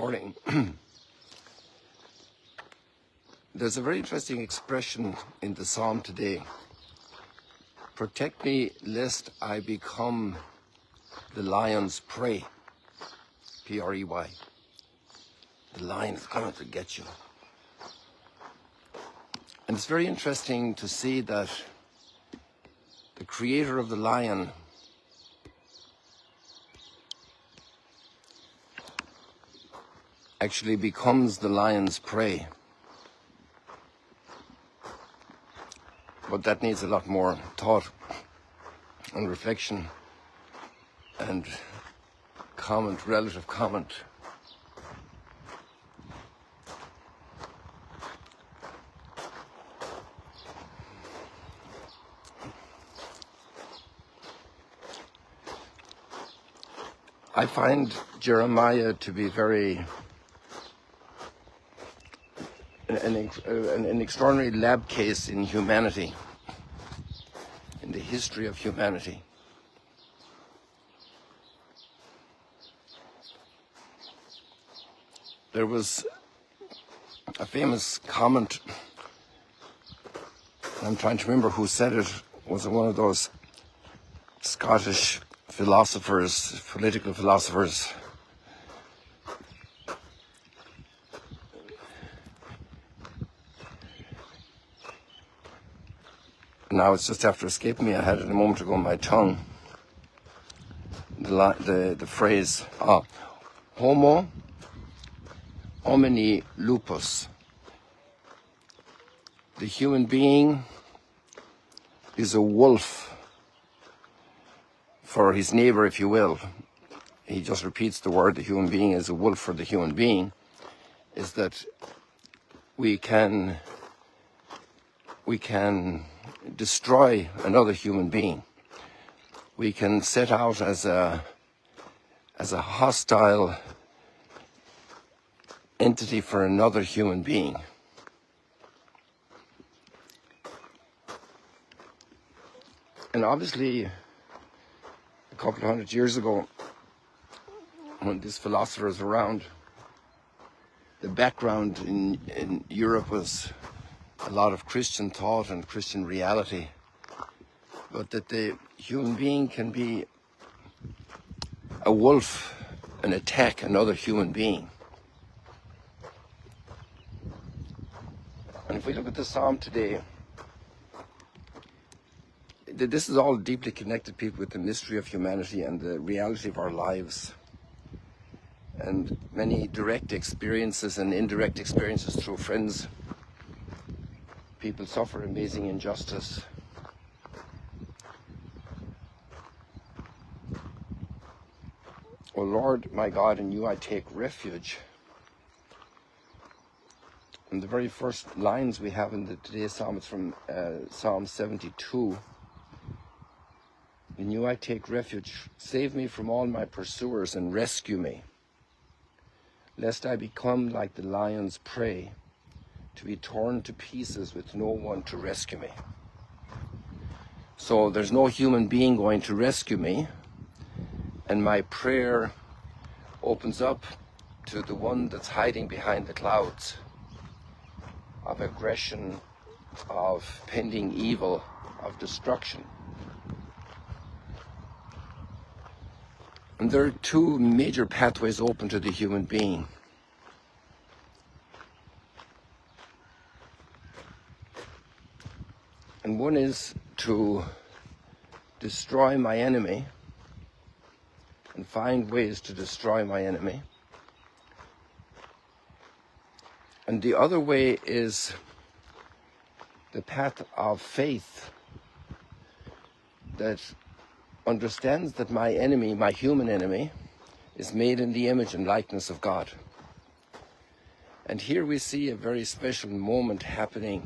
morning. There's a very interesting expression in the psalm today. Protect me lest I become the lion's prey. P-R-E-Y. The lion is coming to get you. And it's very interesting to see that the creator of the lion actually becomes the lion's prey. But that needs a lot more thought and reflection and comment, relative comment. I find Jeremiah to be an extraordinary lab case in humanity, in the history of humanity. There was a famous comment, I'm trying to remember who said it, was one of those Scottish philosophers, political philosophers. Now it's just after escaping me. I had it a moment ago on my tongue. The phrase, homo homini lupus. The human being is a wolf for his neighbor, if you will. He just repeats the word, the human being is a wolf for the human being, is that we can destroy another human being. We can set out as a hostile entity for another human being. And obviously, a couple of hundred years ago, when this philosopher was around, the background in Europe was a lot of Christian thought and Christian reality, but that the human being can be a wolf and attack another human being. And if we look at the psalm today, this is all deeply connected, people, with the mystery of humanity and the reality of our lives, and many direct experiences and indirect experiences through friends. People suffer amazing injustice. O Lord, my God, in you I take refuge. And the very first lines we have in today's psalm is from Psalm 72. In you I take refuge. Save me from all my pursuers and rescue me, lest I become like the lion's prey, to be torn to pieces with no one to rescue me. So there's no human being going to rescue me, and my prayer opens up to the one that's hiding behind the clouds of aggression, of pending evil, of destruction. And there are two major pathways open to the human being. And one is to destroy my enemy and find ways to destroy my enemy. And the other way is the path of faith that understands that my enemy, my human enemy, is made in the image and likeness of God. And here we see a very special moment happening.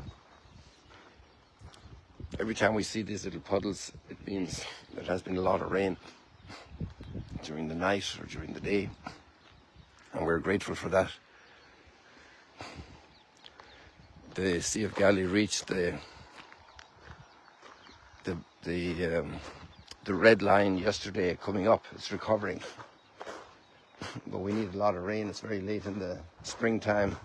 Every time we see these little puddles, it means there has been a lot of rain during the night or during the day, and we're grateful for that. The Sea of Galilee reached the red line yesterday, coming up. It's recovering. but we need a lot of rain. It's very late in the springtime.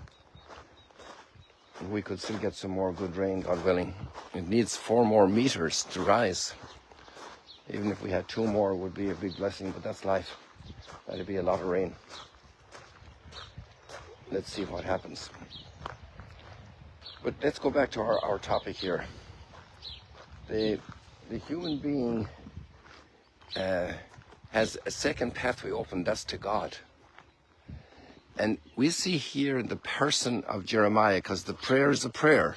We could still get some more good rain, God willing. It needs 4 more meters to rise. Even if we had 2 more, it would be a big blessing, but that's life. That'd be a lot of rain. Let's see what happens. But let's go back to our topic here. The human being has a second pathway open, that's to God. And we see here in the person of Jeremiah, because the prayer is a prayer.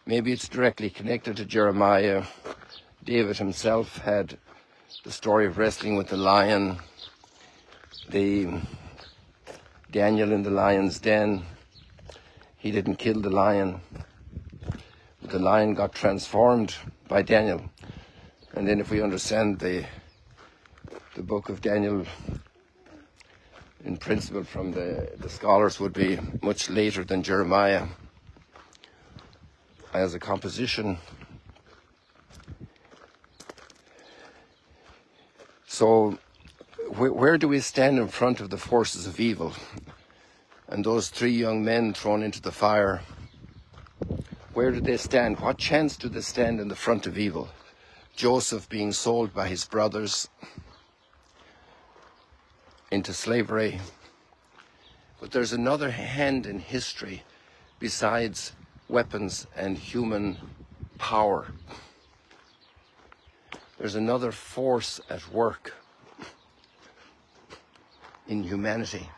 Maybe it's directly connected to Jeremiah. David himself had the story of wrestling with the lion, Daniel in the lion's den. He didn't kill the lion, but the lion got transformed by Daniel. And then if we understand the book of Daniel, in principle from the scholars, would be much later than Jeremiah as a composition. So where do we stand in front of the forces of evil? And those 3 young men thrown into the fire, where do they stand? What chance do they stand in the front of evil? Joseph being sold by his brothers into slavery. But there's another hand in history besides weapons and human power. There's another force at work in humanity.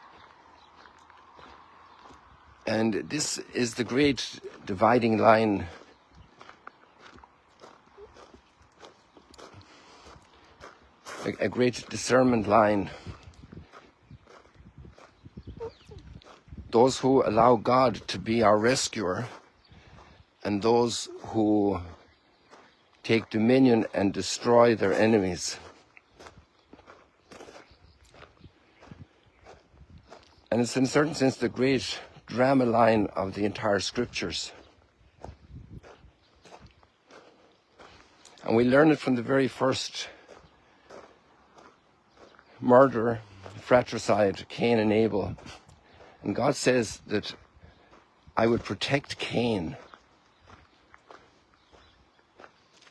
And this is the great dividing line a great discernment line. Those who allow God to be our rescuer, and those who take dominion and destroy their enemies. And it's in a certain sense the great drama line of the entire scriptures. And we learn it from the very first murder, fratricide, Cain and Abel. And God says that I would protect Cain.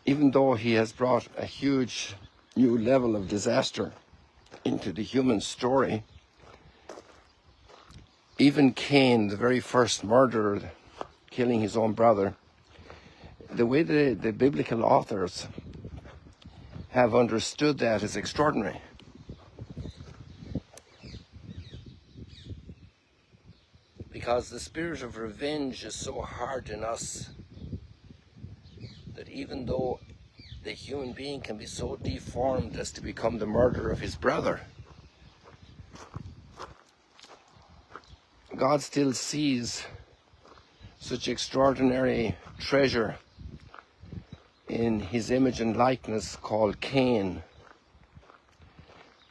Even though he has brought a huge new level of disaster into the human story, even Cain, the very first murderer, killing his own brother, the way the biblical authors have understood that is extraordinary. Because the spirit of revenge is so hard in us that even though the human being can be so deformed as to become the murderer of his brother, God still sees such extraordinary treasure in his image and likeness called Cain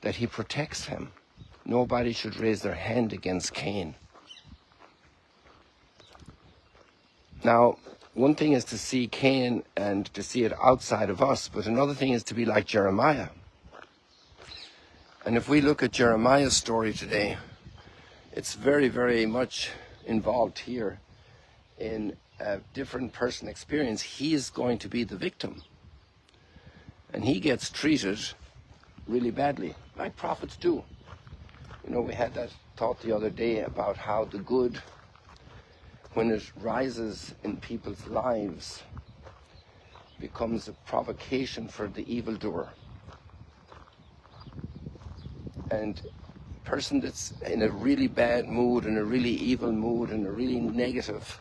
that he protects him. Nobody should raise their hand against Cain. Now, one thing is to see Cain and to see it outside of us, but another thing is to be like Jeremiah. And if we look at Jeremiah's story today, it's very, very much involved here in a different person experience. He is going to be the victim. And he gets treated really badly, like prophets do. You know, we had that thought the other day about how the good, when it rises in people's lives, becomes a provocation for the evildoer. And a person that's in a really bad mood, in a really evil mood, in a really negative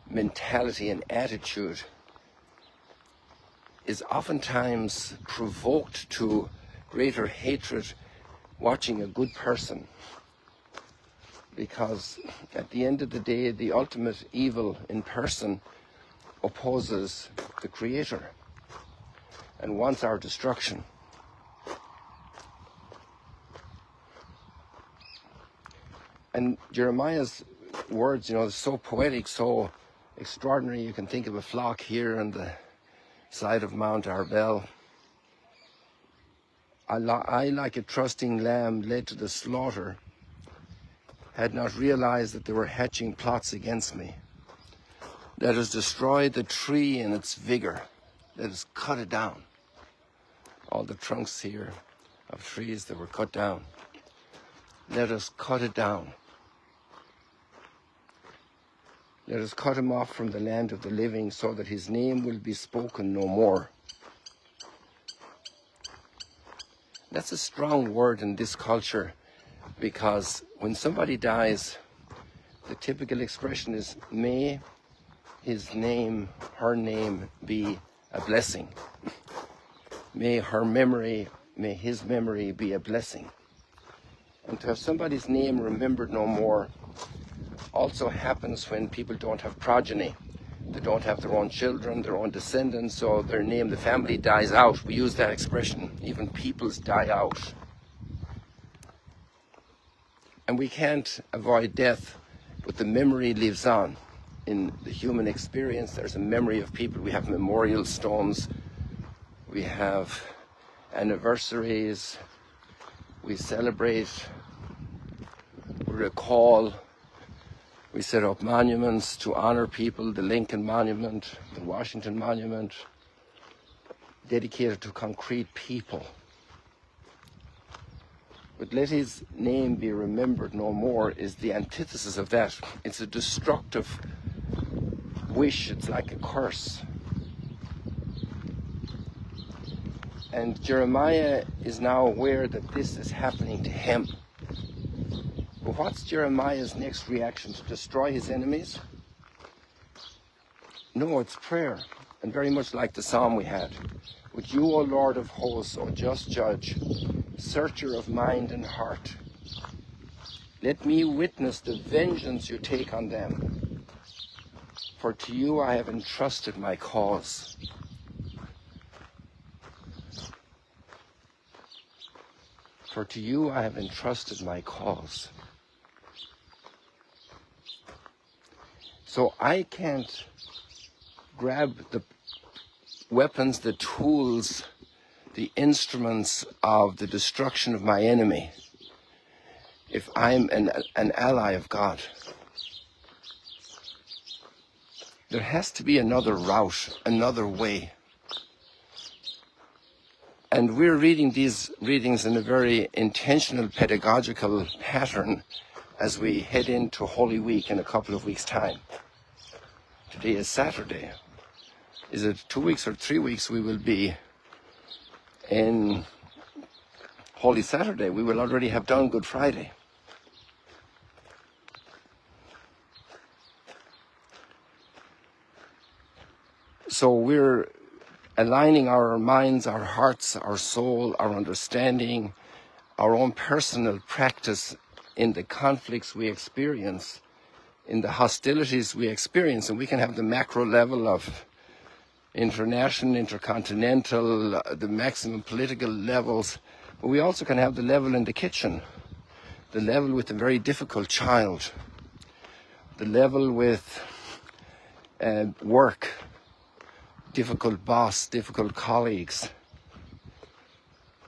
mentality and attitude is oftentimes provoked to greater hatred watching a good person. Because at the end of the day, the ultimate evil in person opposes the Creator and wants our destruction. And Jeremiah's words, you know, are so poetic, so extraordinary. You can think of a flock here on the side of Mount Arbel. I, like a trusting lamb led to the slaughter, had not realized that they were hatching plots against me. Let us destroy the tree in its vigor. Let us cut it down. All the trunks here of trees that were cut down. Let us cut it down. Let us cut him off from the land of the living, so that his name will be spoken no more. That's a strong word in this culture, because when somebody dies, the typical expression is, may his name, her name be a blessing. May her memory, may his memory be a blessing. And to have somebody's name remembered no more also happens when people don't have progeny. They don't have their own children, their own descendants, so their name, the family dies out. We use that expression. Even peoples die out. And we can't avoid death, but the memory lives on. In the human experience, there's a memory of people. We have memorial stones. We have anniversaries. We celebrate. We recall. We set up monuments to honor people, the Lincoln Monument, the Washington Monument, dedicated to concrete people. But let his name be remembered no more is the antithesis of that. It's a destructive wish, it's like a curse. And Jeremiah is now aware that this is happening to him. But what's Jeremiah's next reaction? To destroy his enemies? No, it's prayer. And very much like the psalm we had. But you, O Lord of hosts, O just judge, searcher of mind and heart, let me witness the vengeance you take on them. For to you I have entrusted my cause. For to you I have entrusted my cause. So I can't grab the weapons, the tools, the instruments of the destruction of my enemy if I'm an ally of God. There has to be another route, another way. And we're reading these readings in a very intentional pedagogical pattern as we head into Holy Week in a couple of weeks' time. Today is Saturday. Is it 2 weeks or 3 weeks we will be in Holy Saturday? We will already have done Good Friday. So we're aligning our minds, our hearts, our soul, our understanding, our own personal practice in the conflicts we experience, in the hostilities we experience. And we can have the macro level of international, intercontinental, the maximum political levels, but we also can have the level in the kitchen, the level with a very difficult child, the level with work, difficult boss, difficult colleagues,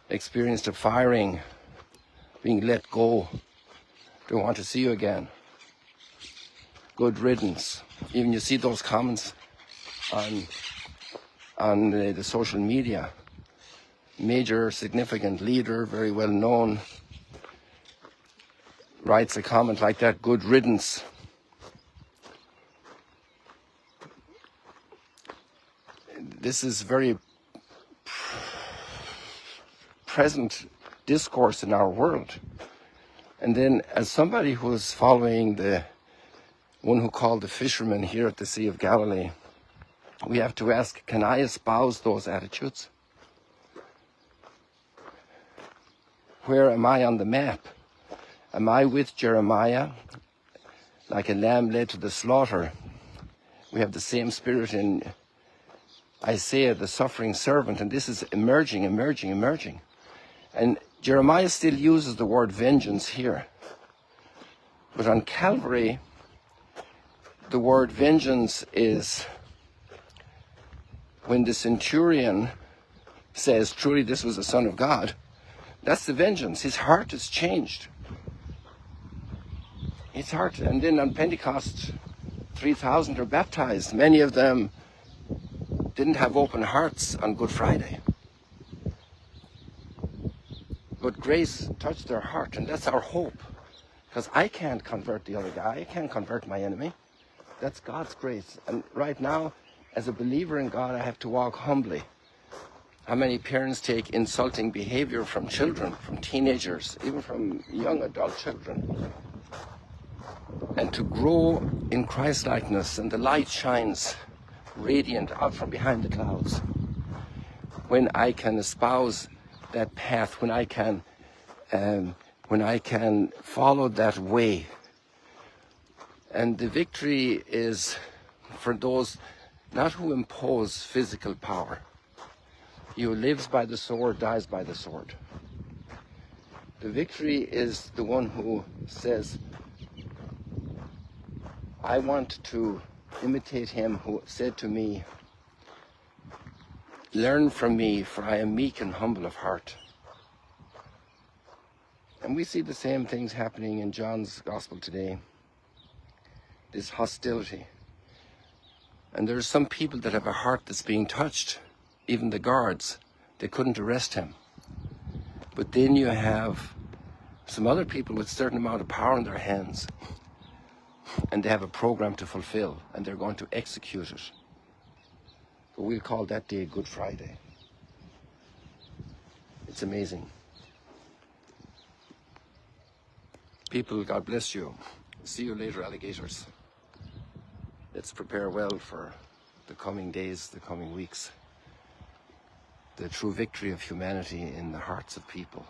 experienced of firing, being let go, don't want to see you again, good riddance. Even you see those comments on the social media. Major significant leader, very well known, writes a comment like that, good riddance. This is very present discourse in our world. And then as somebody who is following the one who called the fishermen here at the Sea of Galilee, we have to ask, can I espouse those attitudes? Where am I on the map? Am I with Jeremiah, like a lamb led to the slaughter? We have the same spirit in Isaiah, the suffering servant, and this is emerging. And Jeremiah still uses the word vengeance here. But on Calvary, the word vengeance is when the centurion says, truly this was the Son of God, That's the vengeance. His heart is changed. His heart. And then on Pentecost, 3,000 are baptized. Many of them didn't have open hearts on Good Friday. But grace touched their heart, and that's our hope. Because I can't convert the other guy. I can't convert my enemy. That's God's grace. And right now, as a believer in God, I have to walk humbly. How many parents take insulting behavior from children, from teenagers, even from young adult children? And to grow in Christ-likeness, and the light shines radiant out from behind the clouds. When I can espouse that path, when I can follow that way. And the victory is for those not who impose physical power. He who lives by the sword dies by the sword. The victory is the one who says, I want to imitate him who said to me, learn from me, for I am meek and humble of heart. And we see the same things happening in John's gospel today. This hostility. And there are some people that have a heart that's being touched. Even the guards, they couldn't arrest him. But then you have some other people with a certain amount of power in their hands. And they have a program to fulfill, and they're going to execute it. But we'll call that day Good Friday. It's amazing. People, God bless you. See you later, alligators. Let's prepare well for the coming days, the coming weeks. The true victory of humanity in the hearts of people.